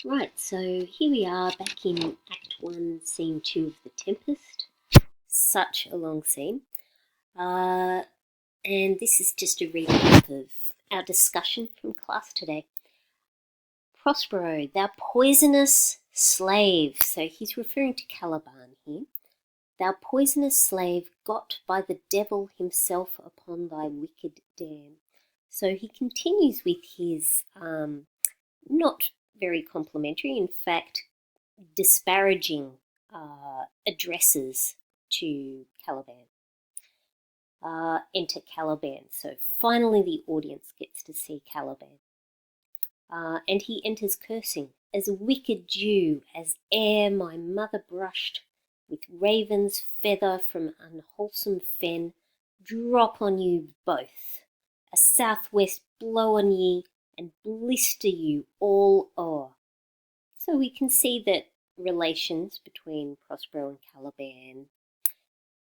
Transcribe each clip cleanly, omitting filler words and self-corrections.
Right, so here we are back in Act 1, Scene 2 of The Tempest. Such a long scene. And this is just a recap of our discussion from class today. Prospero, thou poisonous slave. So he's referring to Caliban here. Thou poisonous slave, got by the devil himself upon thy wicked dam. So he continues with his not very complimentary, in fact, disparaging addresses to Caliban. Enter Caliban. So finally the audience gets to see Caliban. And he enters cursing, as wicked Jew as ere my mother brushed with raven's feather from unwholesome fen, drop on you both, a southwest blow on ye, and blister you all o'er. So we can see that relations between Prospero and Caliban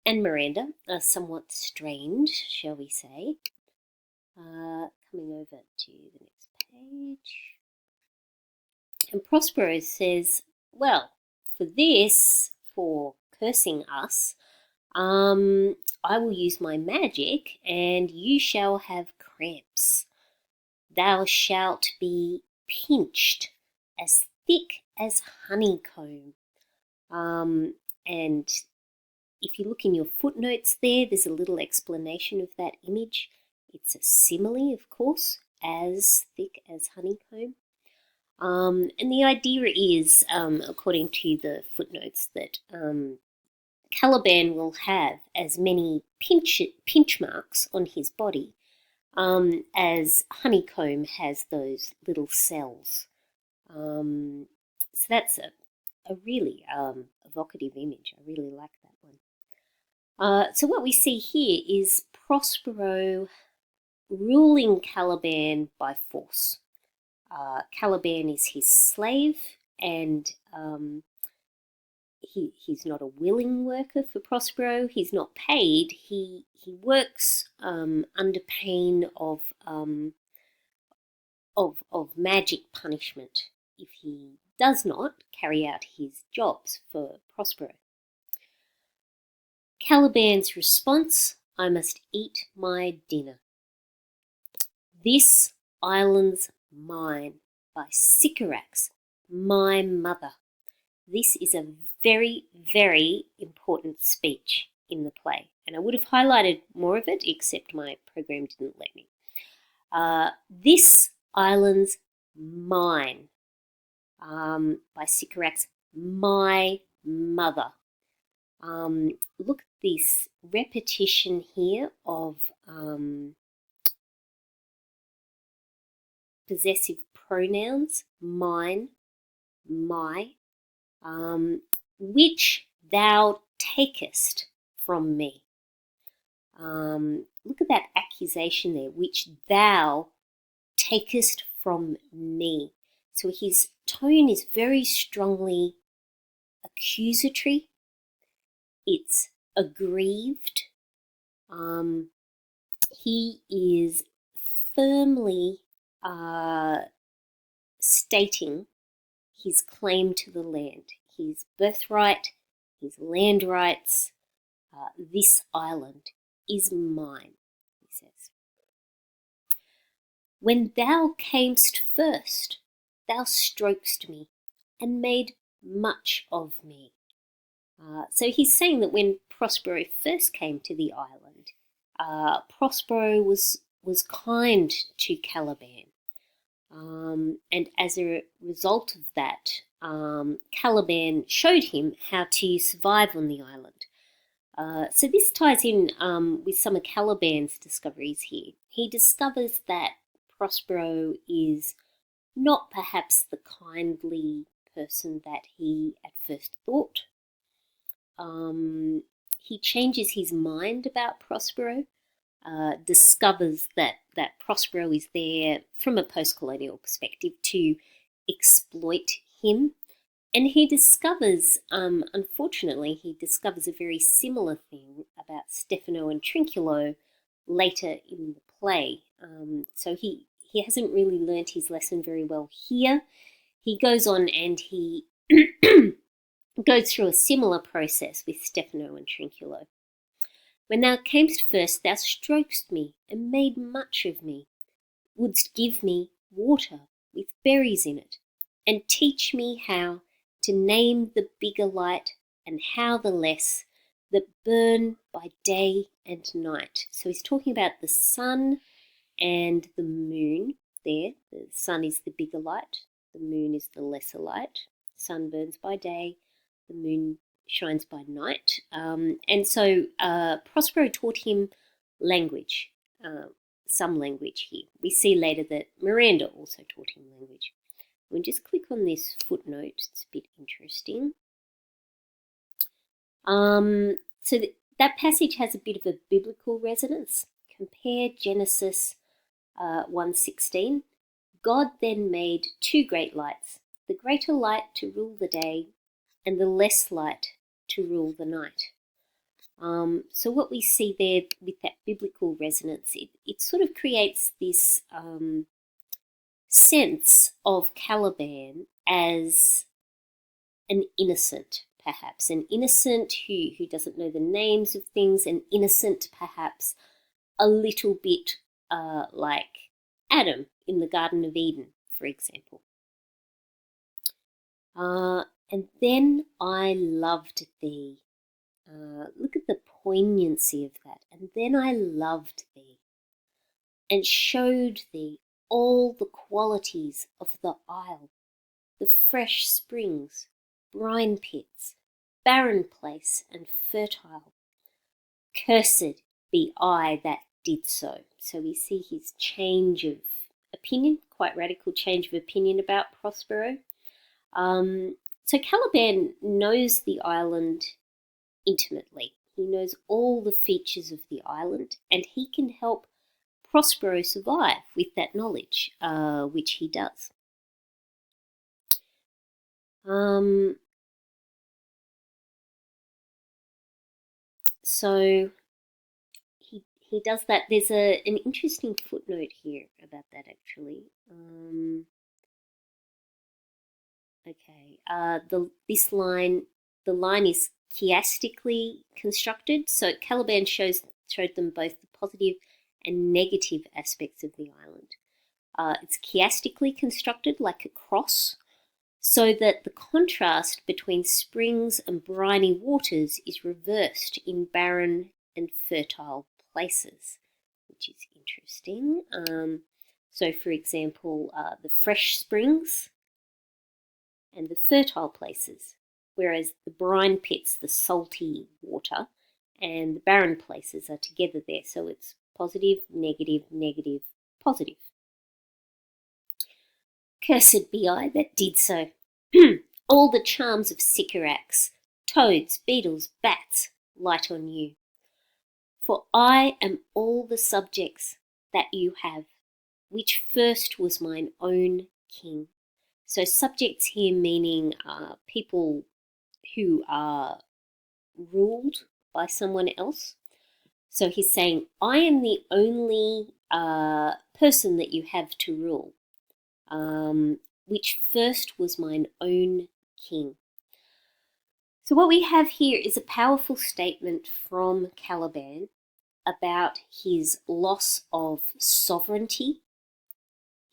and Miranda are somewhat strained, shall we say. Coming over to the next page. And Prospero says, well, for cursing us, I will use my magic and you shall have cramps. Thou shalt be pinched as thick as honeycomb. And if you look in your footnotes there's a little explanation of that image. It's a simile, of course, as thick as honeycomb. And the idea is, according to the footnotes, that Caliban will have as many pinch marks on his body as honeycomb has those little cells. So that's a really evocative image. I really like that one. So what we see here is Prospero ruling Caliban by force. Caliban is his slave, and he's not a willing worker for Prospero. He's not paid. He works under pain of magic punishment if he does not carry out his jobs for Prospero. Caliban's response: I must eat my dinner. This island's mine, by Sycorax, my mother. This is a very, very important speech in the play, and I would have highlighted more of it, except my program didn't let me. This island's mine, by Sycorax, my mother. Look at this repetition here of possessive pronouns, mine, my, which thou takest from me. Look at that accusation there, which thou takest from me. So his tone is very strongly accusatory. It's aggrieved. He is firmly stating his claim to the land, his birthright, his land rights. This island is mine, he says. When thou camest first, thou strokest me and made much of me. So he's saying that when Prospero first came to the island, Prospero was kind to Caliban. And as a result of that, Caliban showed him how to survive on the island. So this ties in with some of Caliban's discoveries here. He discovers that Prospero is not perhaps the kindly person that he at first thought. He changes his mind about Prospero, discovers that Prospero is there from a post-colonial perspective to exploit him. And he discovers, unfortunately, a very similar thing about Stefano and Trinculo later in the play. So he hasn't really learnt his lesson very well here. he goes on and he goes through a similar process with Stephano and Trinculo. When thou camest first, thou strokest me and made much of me, wouldst give me water with berries in it, and teach me how to name the bigger light and how the less that burn by day and night. So he's talking about the sun and the moon there. The sun is the bigger light, the moon is the lesser light. Sun burns by day, the moon shines by night. And so Prospero taught him language, some language here. We see later that Miranda also taught him language. We'll just click on this footnote, it's a bit interesting. So that passage has a bit of a biblical resonance. Compare Genesis 1:16. God then made two great lights, the greater light to rule the day and the less light to rule the night. So what we see there with that biblical resonance, it sort of creates this sense of Caliban as an innocent, perhaps, an innocent who doesn't know the names of things, an innocent perhaps a little bit like Adam in the Garden of Eden, for example. And then I loved thee. Look at the poignancy of that. And then I loved thee and showed thee all the qualities of the isle, the fresh springs, brine pits, barren place and fertile. Cursed be I that did so. So we see his change of opinion, quite radical change of opinion about Prospero. So Caliban knows the island intimately. He knows all the features of the island, and he can help Prospero survive with that knowledge, which he does. So he does that. There's an interesting footnote here about that, actually. This line, the line is chiastically constructed. So Caliban showed them both the positive and negative aspects of the island. It's chiastically constructed like a cross, so that the contrast between springs and briny waters is reversed in barren and fertile places, which is interesting. So, for example, the fresh springs and the fertile places, whereas the brine pits, the salty water, and the barren places are together there. So it's positive, negative, negative, positive. Cursed be I that did so. All the charms of Sycorax, toads, beetles, bats, light on you. For I am all the subjects that you have, which first was mine own king. So subjects here meaning people who are ruled by someone else. So he's saying, I am the only person that you have to rule, which first was mine own king. So what we have here is a powerful statement from Caliban about his loss of sovereignty.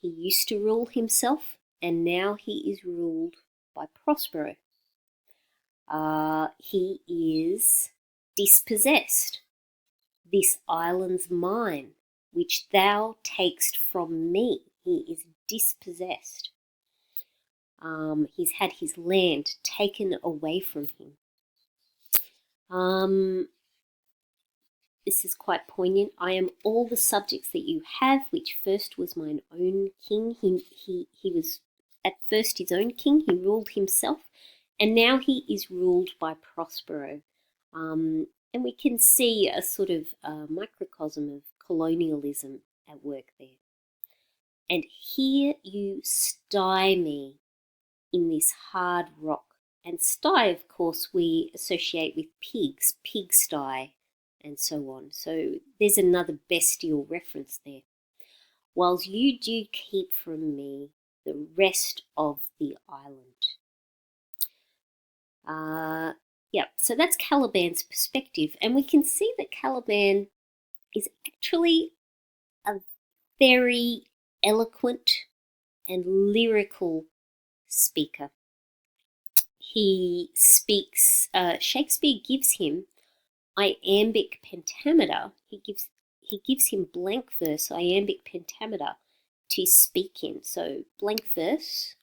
He used to rule himself, and now he is ruled by Prospero. He is dispossessed. This island's mine, which thou takest from me. He is dispossessed. He's had his land taken away from him. This is quite poignant. I am all the subjects that you have, which first was mine own king. He was at first his own king. He ruled himself, and now he is ruled by Prospero. And we can see a sort of microcosm of colonialism at work there. And here you sty me in this hard rock. And sty, of course, we associate with pigs, pigsty, and so on. So there's another bestial reference there. Whiles you do keep from me the rest of the island. So that's Caliban's perspective, and we can see that Caliban is actually a very eloquent and lyrical speaker. He speaks, Shakespeare gives him iambic pentameter. He gives him blank verse, iambic pentameter, to speak in. So blank verse,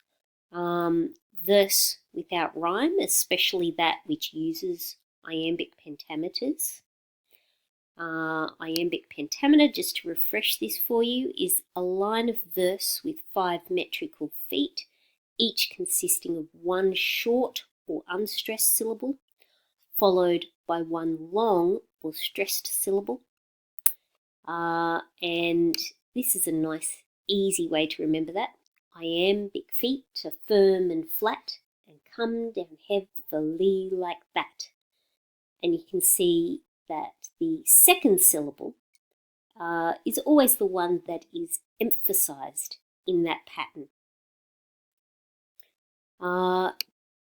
verse without rhyme, especially that which uses iambic pentameters. Iambic pentameter, just to refresh this for you, is a line of verse with 5 metrical feet, each consisting of one short or unstressed syllable, followed by one long or stressed syllable. And this is a nice, easy way to remember that. Iambic feet are firm and flat and come down heavily like that. And you can see that the second syllable is always the one that is emphasized in that pattern.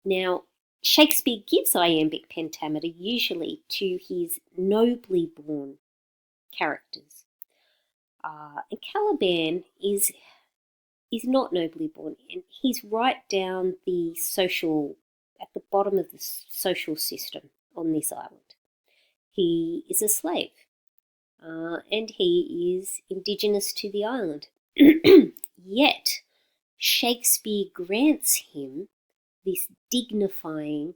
Now, Shakespeare gives iambic pentameter usually to his nobly born characters. And Caliban is not nobly born, and he's right down at the bottom of the social system on this island. He is a slave, and he is indigenous to the island. Yet, Shakespeare grants him this dignifying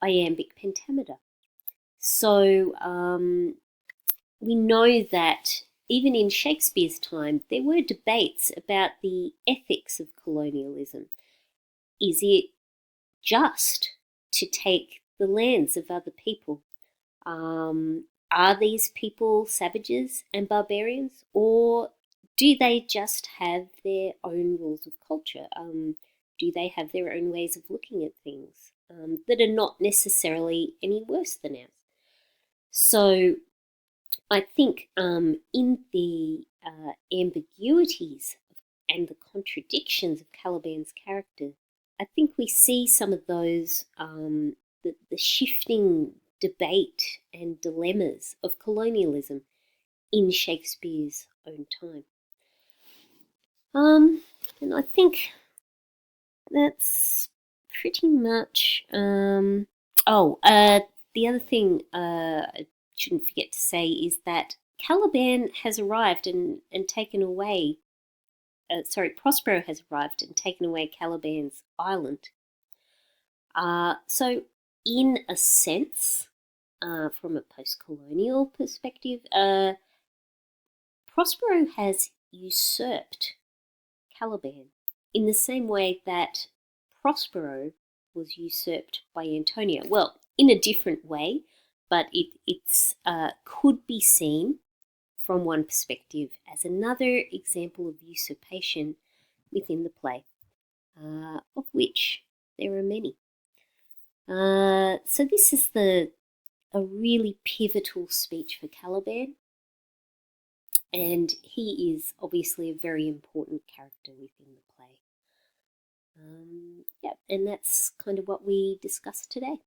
iambic pentameter. So we know that even in Shakespeare's time, there were debates about the ethics of colonialism. Is it just to take the lands of other people? Are these people savages and barbarians, or do they just have their own rules of culture? Do they have their own ways of looking at things that are not necessarily any worse than ours? So I think in the ambiguities and the contradictions of Caliban's character, I think we see some of those, the shifting debate and dilemmas of colonialism in Shakespeare's own time. And I think that's pretty much... the other thing I shouldn't forget to say is that Caliban has arrived and taken away... Prospero has arrived and taken away Caliban's island. So in a sense, from a post-colonial perspective, Prospero has usurped Caliban in the same way that Prospero was usurped by Antonio. Well, in a different way, but it's could be seen from one perspective as another example of usurpation within the play, of which there are many. So this is a really pivotal speech for Caliban, and he is obviously a very important character within the play. And that's kind of what we discussed today.